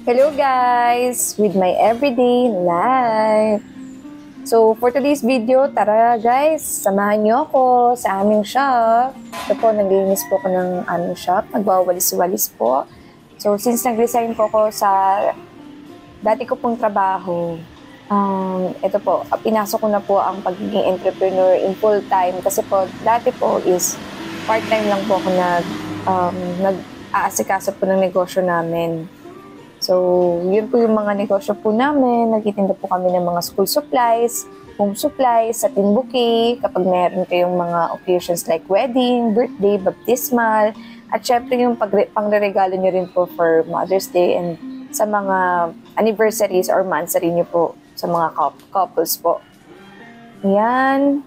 Hello guys! With my everyday life. So for today's video, tara guys, samahan niyo ako sa aming shop. Ito po, naglinis po ako ng aming shop. Nagwawalis-walis po. So since nag-resign po ako sa dati ko pong trabaho, ito po, pinasok ko na po ang pagiging entrepreneur in full time. Kasi po, dati po is part-time lang po ako nag-aasikaso po ng negosyo namin. So, yun po yung mga negosyo po namin. Nagtitinda po kami ng mga school supplies, home supplies, satin bouquet, kapag meron kayong mga occasions like wedding, birthday, baptismal, at syempre yung pangregalo nyo rin po for Mother's Day and sa mga anniversaries or mansary nyo po sa mga couples po. Yan.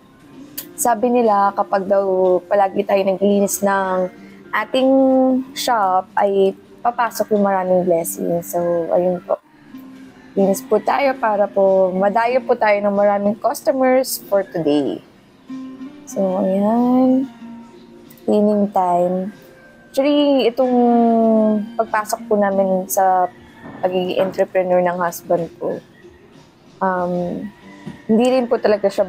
Sabi nila kapag daw palagi tayo naglinis ng ating shop ay papasok yung maraming blessings. So, ayun po. Linis po tayo para po madayo po tayo ng maraming customers for today. So, ayan. Cleaning time. Actually, itong pagpasok po namin sa pagiging entrepreneur ng husband ko, hindi rin po talaga siya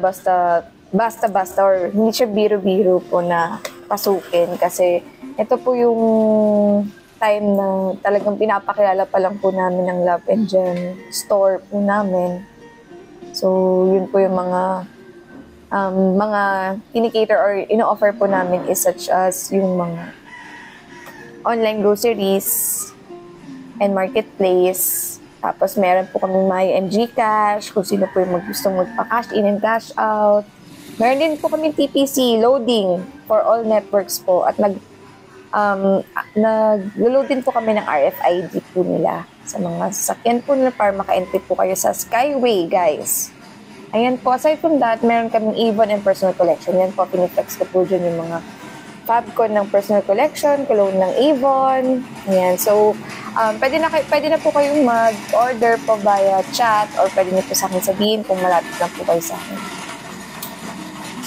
basta-basta or hindi siya biro-biro po na pasukin kasi ito po yung time na talagang pinapakilala pa lang po namin ng Love and Gem store po namin. So, yun po yung mga kinikater or ino-offer po namin is such as yung mga online groceries and marketplace. Tapos, meron po kami may Gcash kung sino po yung gustong magpa-cash in and cash out. Meron din po kami TPC loading for all networks po at nag-load din po kami ng RFID po nila sa mga sasakyan po nila para maka-entry po kayo sa Skyway, guys. Ayan po, aside from that, meron kaming Avon and personal collection. Yan po, piniflex ko po dyan yung mga Fabcon ng personal collection, cologne ng Avon. Ayan, so, pwede na po kayong mag-order po via chat or pwede niyo po sa akin sabihin kung malapit lang po kayo sa akin.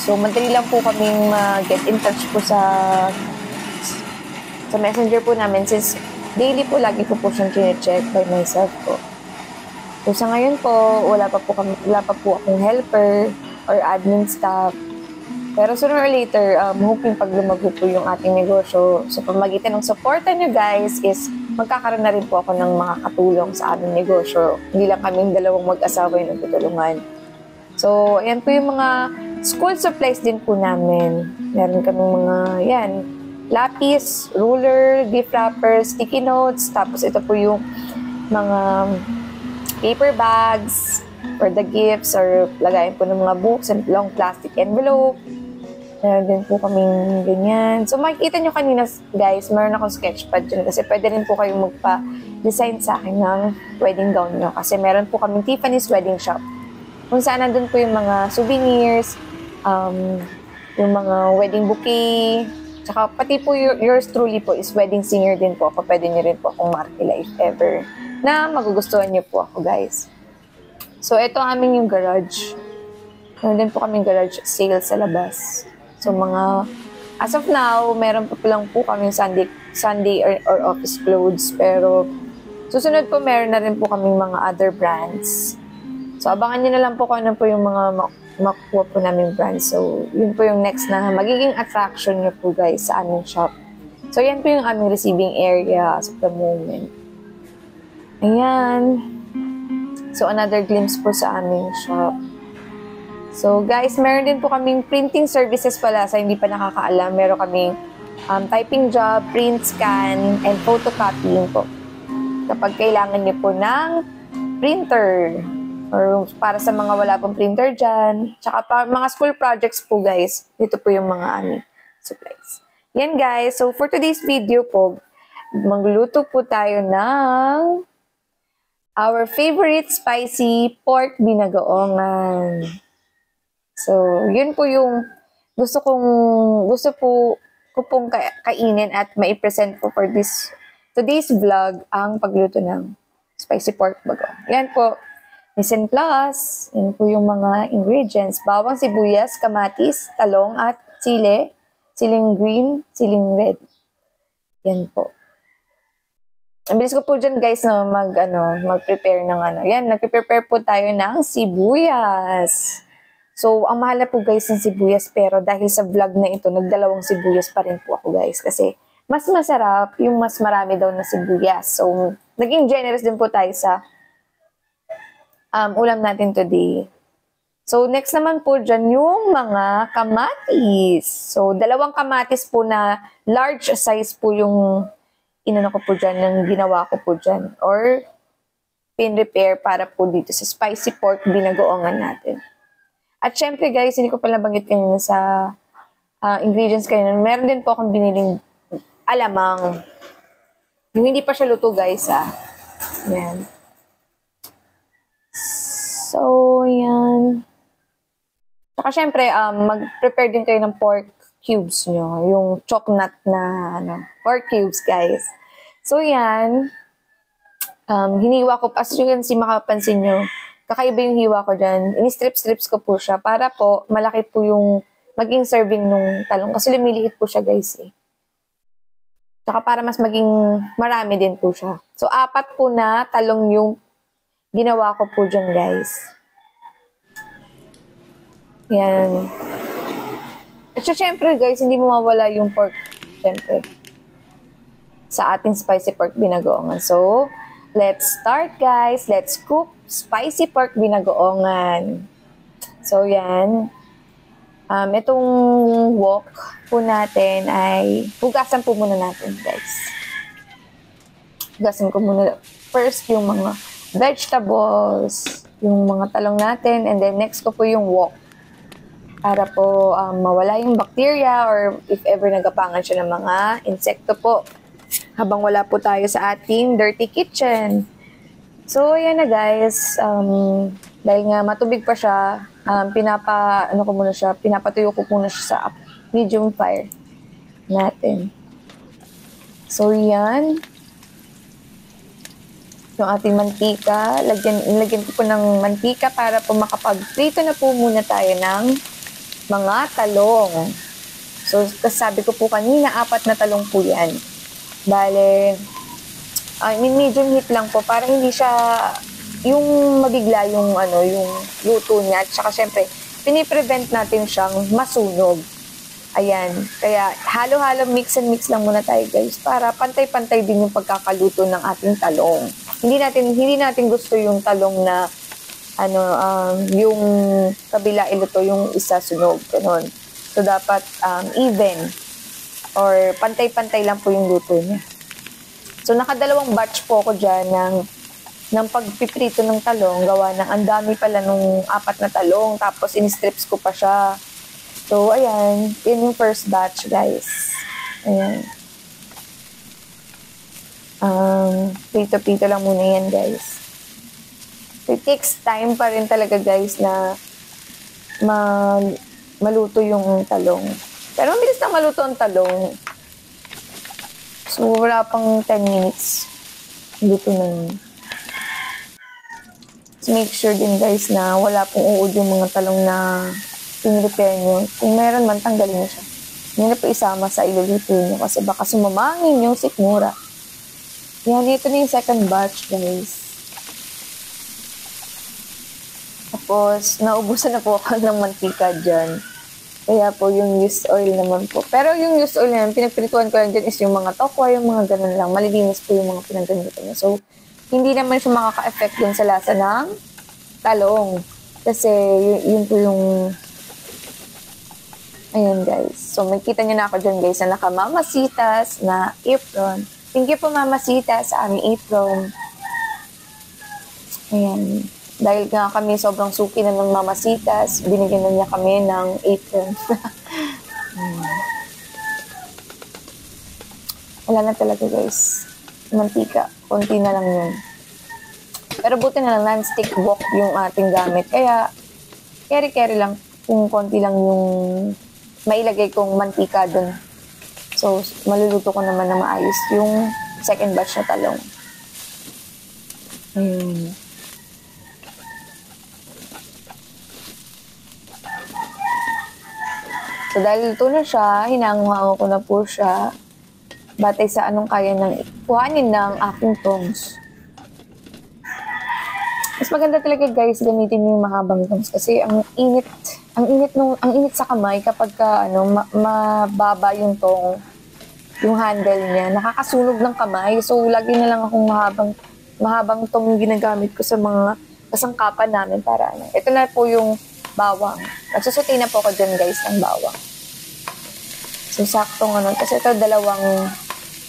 So, madali lang po kaming get in touch po sa messenger po namin since daily po lagi ko po siyang kine-check by myself po. So sa ngayon po, wala pa po akong helper or admin staff. Pero sooner or later, hoping pag lumago po yung ating negosyo, sa pamagitan ng supportan nyo guys is magkakaroon na rin po ako ng mga katulong sa aming negosyo. Hindi lang kaming dalawang mag-asawa yung nagtutulungan. So, ayan po yung mga school supplies din po namin. Meron kaming mga, yan, lapis, ruler, gift wrappers, sticky notes, tapos ito po yung mga paper bags for the gifts or lagayin po ng mga books and long plastic envelope. Meron din po kaming ganyan. So makikita nyo kanina guys, meron akong sketchpad dyan kasi pwede rin po kayong magpa-design sa akin ng wedding gown nyo kasi meron po kaming Tiffany's Wedding Shop kung saan nandun po yung mga souvenirs, yung mga wedding bouquet. Tsaka pati po yours truly po is wedding singer din po ako. Pwede niyo rin po akong markila if ever na magugustuhan niyo po ako guys. So ito aming yung garage. Meron din po kaming garage sale sa labas. So as of now, meron pa lang po kaming Sunday or office clothes. Pero susunod po meron na rin po kaming mga other brands. So abangan niyo na lang po kung ano po yung mga makuha po namin brand. So, yun po yung next na magiging attraction nyo po guys sa aming shop. So, yan po yung aming receiving area as of the moment. Ayan. So, another glimpse po sa aming shop. So, guys, meron din po kaming printing services pala sa hindi pa nakakaalam. Meron kaming typing job, print, scan, and photocopying po. Kapag kailangan nyo po ng printer, or para sa mga wala pong printer dyan. Tsaka mga school projects po guys. Dito po yung mga aming supplies. Yan guys. So for today's video po, magluluto po tayo ng our favorite spicy pork binagoongan. So yun po yung gusto ko pong kainin at maipresent po for today's vlog ang pagluto ng spicy pork bagoong. Yan po. Mise plus, yun po yung mga ingredients. Bawang, sibuyas, kamatis, talong at sili. Siling green, siling red. Yan po. Ang bilis ko po dyan guys no, mag-prepare ng Yan, nag-prepare po tayo ng sibuyas. So, ang mahal na po guys ng sibuyas, pero dahil sa vlog na ito, nagdalawang sibuyas pa rin po ako guys. Kasi mas masarap yung mas marami daw na sibuyas. So, naging generous din po tayo sa ulam natin today. So, next naman po dyan yung mga kamatis. So, 2 kamatis po na large size po yung inano ko po dyan, yung ginawa ko po dyan. Or, pin-repair para po dito sa spicy pork binagoongan natin. At syempre guys, hindi ko pala banggit kanina sa ingredients kanina. Meron din po akong biniling alamang. Yung hindi pa siya luto guys Yan. So, yan. Saka syempre, mag-prepare din kayo ng pork cubes nyo. Yung chocolate na pork cubes, guys. So, yan. Hiniwa ko, as you can see, makapansin nyo, kakaiba yung hiwa ko dyan. Ini-strips ko po siya para po malaki po yung maging serving nung talong. Kasi lumiliit po siya, guys, Saka para mas maging marami din po siya. So, 4 po na talong yung ginawa ko po dyan, guys. Yan. At syempre guys, hindi mo mawala yung pork, syempre, sa ating spicy pork binagoongan. So, let's start guys. Let's cook spicy pork binagoongan. So, yan. Itong wok po natin ay hugasan po muna natin guys. Hugasan ko muna first yung mga vegetables, yung mga talong natin, and then next ko po yung wok. Para po mawala yung bacteria or if ever nagapangan siya ng mga insekto po. Habang wala po tayo sa ating dirty kitchen. So, yan na guys. Dahil nga matubig pa siya, pinapatuyo ko muna siya sa medium fire natin. So, yan. Yung ating mantika. Lagyan ko po ng mantika para po makapag-prito na po muna tayo ng mga talong. So, sabi ko po kanina, 4 na talong po yan. Bale, medium heat lang po para hindi siya yung mabigla yung luto niya. At saka syempre, piniprevent natin siyang masunog. Ayan. Kaya halo-halo mix and mix lang muna tayo guys para pantay-pantay din yung pagkakaluto ng ating talong. Hindi natin gusto yung talong na yung kabila iluto, yung isa sunog, ganun. So, dapat even or pantay-pantay lang po yung luto niya. So, nakadalawang batch po ako dyan ng pagpiprito ng talong. Gawa ng ang dami pala nung 4 na talong. Tapos, in-strips ko pa siya. So, ayan. Yun yung first batch, guys. Ayan. Prito-prito lang muna yan, guys. So, it takes time pa rin talaga guys na maluto yung talong. Pero mabilis na maluto ang talong. So, wala pang 10 minutes. Luto na yun. So, make sure din guys na wala pong uod yung mga talong na pinrepair nyo. Kung meron man, tanggalin nyo siya. Hindi na po isama sa iluluto nyo kasi baka sumamangin yung sikmura. Yan, ito na yung second batch guys. Tapos, naubusan na po ako ng mantika dyan. Kaya po yung used oil naman po. Pero yung used oil naman, pinagprituan ko lang dyan is yung mga tokwa, yung mga ganun lang. Malilinis po yung mga pinagganito niya. So, hindi naman siya makaka-effect dun sa lasa ng talong. Kasi, yun po yung... Ayan guys. So, makikita nyo na ako dyan guys na nakamamasitas na apron. Thank you po Mamasitas sa aming apron. Ayan. Dahil nga kami sobrang suki na ng Mamasitas, binigyan na niya kami ng apron. Wala na talaga guys. Mantika. Konti na lang yun. Pero buti na lang non-stick wok yung ating gamit. Kaya, carry lang. Kung konti lang yung mailagay kong mantika dun. So, maluluto ko naman na maayos yung second batch na talong. Ayun. So, dahil luto na siya, hinanguhango ko na po siya. Batay sa anong kaya ng kuhanin ng aking tongs. Mas maganda talaga guys gamitin yung mahabang tongs kasi ang init sa kamay kapag mababa yung tong, yung handle niya, nakakasunog ng kamay. So lagi na lang akong mahabang tong ginagamit ko sa mga kasangkapan namin para Ito na po yung bawang. Nagsusutay na po ako dyan guys ng bawang. So saktong kasi ito 2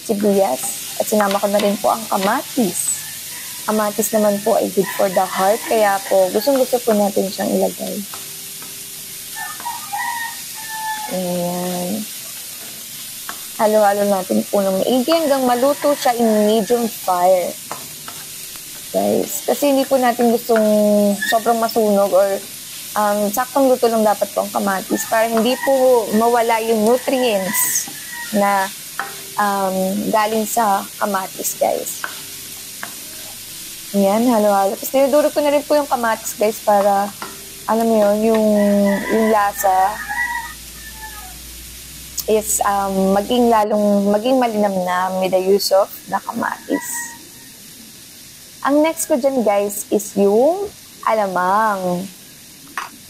sibuyas at sinama ko na rin po ang kamatis. Kamatis naman po ay good for the heart, kaya po gustong-gusto po natin siyang ilagay. Ayan. Halo-halo natin po ng maigi hanggang maluto siya in medium fire. Guys, kasi hindi po natin gustong sobrang masunog or saktong luto lang dapat po ang kamatis para hindi po mawala yung nutrients na galing sa kamatis, guys. Ayan, halo-halo. Tapos dinudurog ko na rin po yung kamatis, guys, para, alam mo yun, yung lasa is maging malinamnam with the use of the kamatis. Ang next ko dyan, guys, is yung alamang.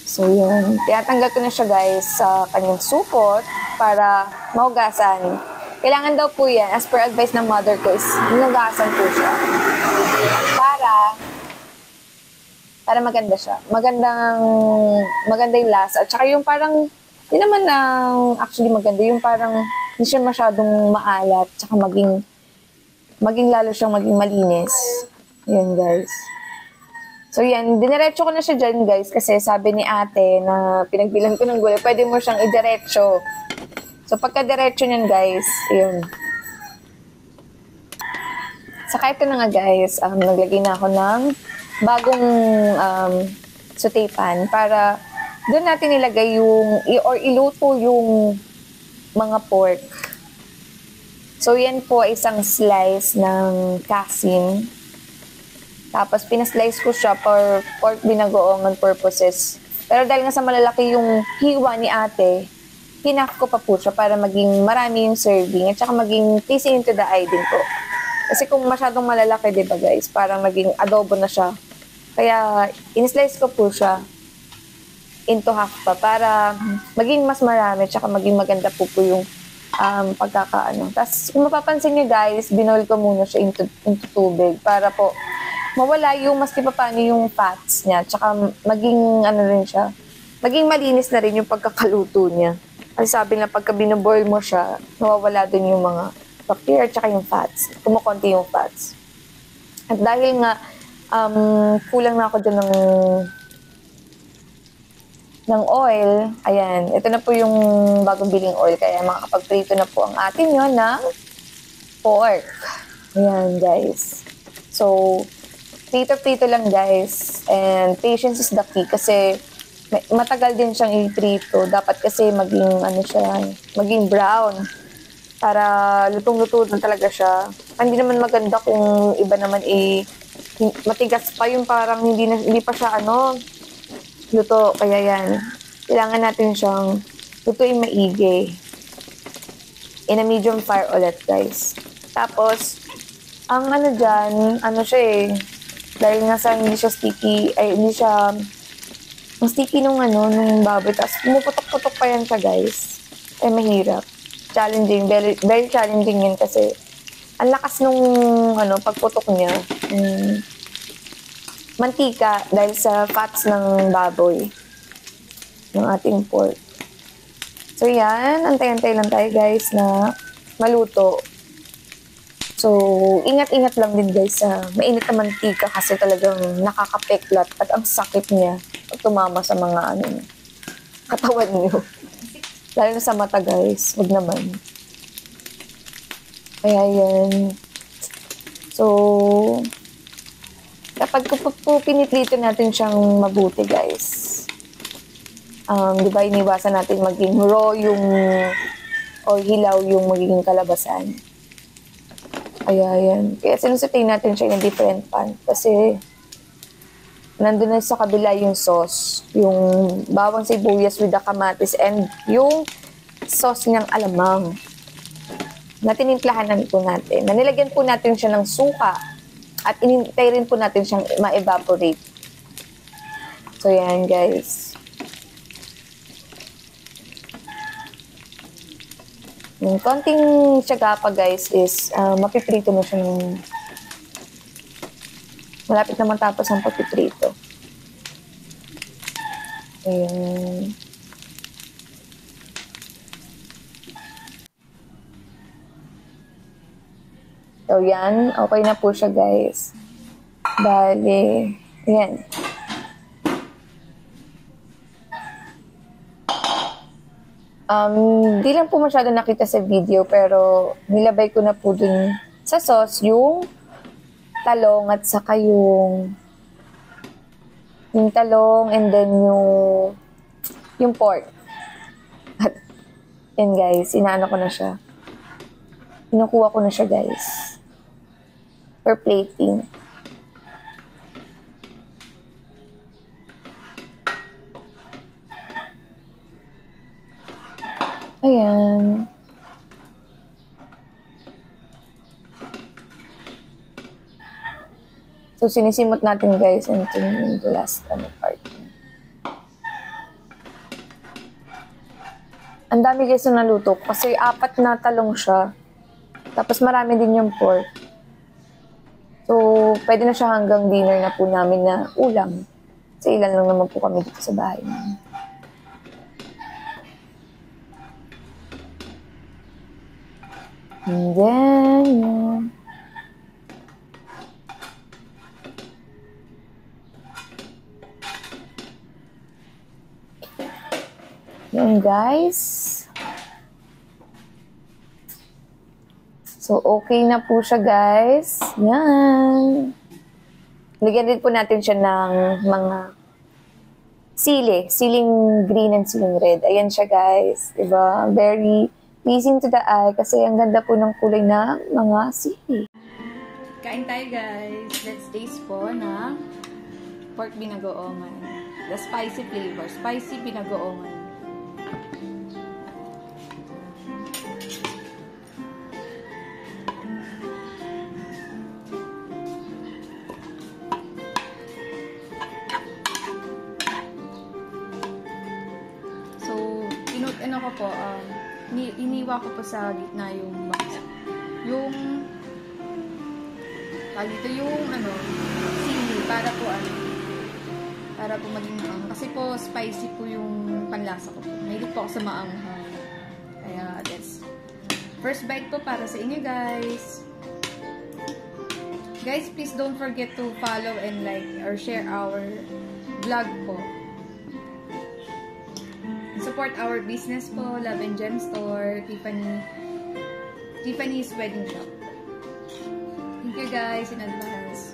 So, yun. Tinatanggal ko na siya, guys, sa kanyang supot para mahugasan. Kailangan daw po yan, as per advice ng mother ko, is hinugasan po siya. Para maganda siya. Maganda yung lasa. At saka yung parang, hindi naman actually maganda. Yung parang, hindi siya masyadong maalat. At saka maging lalo siyang maging malinis. Yan, guys. So, yan. Diniretso ko na siya dyan, guys. Kasi sabi ni ate na pinagbilan ko ng gulay, pwede mo siyang idiretso. So, pagka-diretso niyan, guys, yun. Saka ito na nga, guys. Naglagay na ako ng bagong sauté pan para doon natin ilagay or iluto yung mga pork. So, yan po isang slice ng kasim. Tapos, pinaslice ko siya for pork binagoongan purposes. Pero dahil nga sa malalaki yung hiwa ni ate, hinaf ko pa po siya para maging marami yung serving at saka maging tasty into the eye din po. Kasi kung masyadong malalaki, diba guys, parang maging adobo na siya. Kaya, in-slice ko po siya into half pa para maging mas marami tsaka maging maganda po yung pagkakaano. Tapos, kung mapapansin nyo guys, binoil ko muna siya into tubig para po mawala yung maski pa paano yung fats niya. Tsaka maging rin siya, maging malinis na rin yung pagkakaluto niya. Kasi sabi na pagka binoboil mo siya, nawawala din yung mga bacteria tsaka yung fats. Kumukonti yung fats. At dahil nga, kulang na ako dyan ng oil, ayan, ito na po yung bagong biling oil, kaya makakapagprito na po ang atin yun ng pork. Ayan, guys. So, prito-prito lang, guys. And patience is the key kasi matagal din siyang iprito. Dapat kasi maging brown. Para lutong-luto na talaga siya. Hindi naman maganda kung iba naman matigas pa yung parang hindi pa siya luto. Kaya yan. Kailangan natin siyang lutuin maigi. In a medium fire ulit, guys. Tapos, ang dyan, siya dahil nga sa hindi siya sticky, hindi siya ang sticky nung baboy. Tapos, pumuputok-putok pa yan siya, guys. Mahirap. Challenging, very, very challenging yun kasi ang lakas nung pagputok niya. Mantika dahil sa fats ng baboy ng ating pork. So yan, antay-antay lang tayo guys na maluto. So, ingat-ingat lang din guys sa mainit na mantika kasi talagang nakakapeklat at ang sakit niya pag tumama sa mga katawan niyo. Lalo na sa mata, guys. Huwag naman. Kaya yan. So, kapag po piniplito natin siyang mabuti, guys. Diba, iniwasan natin maging raw or hilaw yung magiging kalabasan. Kaya yan. Kaya sinusutay natin siya in different pan. Kasi, nandun na sa kabila yung sauce, yung bawang sibuyas with the kamatis, and yung sauce ng alamang. na tinimplahanan po natin. Na nilagyan po natin siya ng suka at inintay rin po natin siyang ma-evaporate. So, yan guys. Yung konting tiyaga pa guys is mapiprito na siya ng malapit na matapos ang papiprito. Ayan. So, yan. Okay na po siya, guys. Bale, yan. Di lang po masyado nakita sa video, pero nilabay ko na po dun sa sauce yung talong at saka yung talong and then yung pork. At yan, guys. Inaano ko na siya. Kinukuha ko na siya, guys. For plating. Ayan. So, sinisimot natin, guys, into the last part. Ang dami, guys, na naluto. Kasi 4 na talong siya. Tapos marami din yung pork. So, pwede na siya hanggang dinner na po namin na ulam. Kasi ilan lang naman po kami dito sa bahay namin. And then, yan guys. So, okay na po siya, guys. Yan. Lagyan din po natin siya ng mga siling green and siling red. Ayan siya, guys. Diba? Very pleasing to the eye kasi ang ganda po ng kulay ng mga sili. Kain tayo, guys. Let's taste po ng pork binagoongan. The spicy flavor. Spicy binagoongan. Ano ko po, iniwa ko po sa gitna yung box. Yung sili para po maging maanghang. Kasi po spicy po yung panlasa ko po. Mahilig po ako sa maanghang. Kaya that's first bite po para sa inyo, guys. Guys, please don't forget to follow and like or share our vlog po. Support our business po, Love and Gem Store, Tiffany's Wedding Shop. Thank you guys in advance.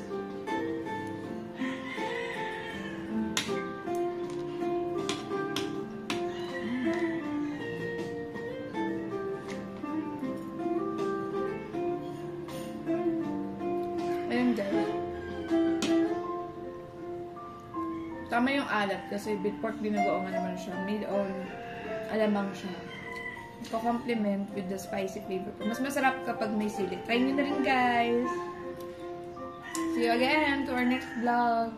Ayun guys. Tama yung alat kasi beef pork binagoongan naman siya. Made on alamang siya. Iko-complement with the spicy flavor. Mas masarap kapag may sili. Try nyo na rin, guys. See you again to our next vlog.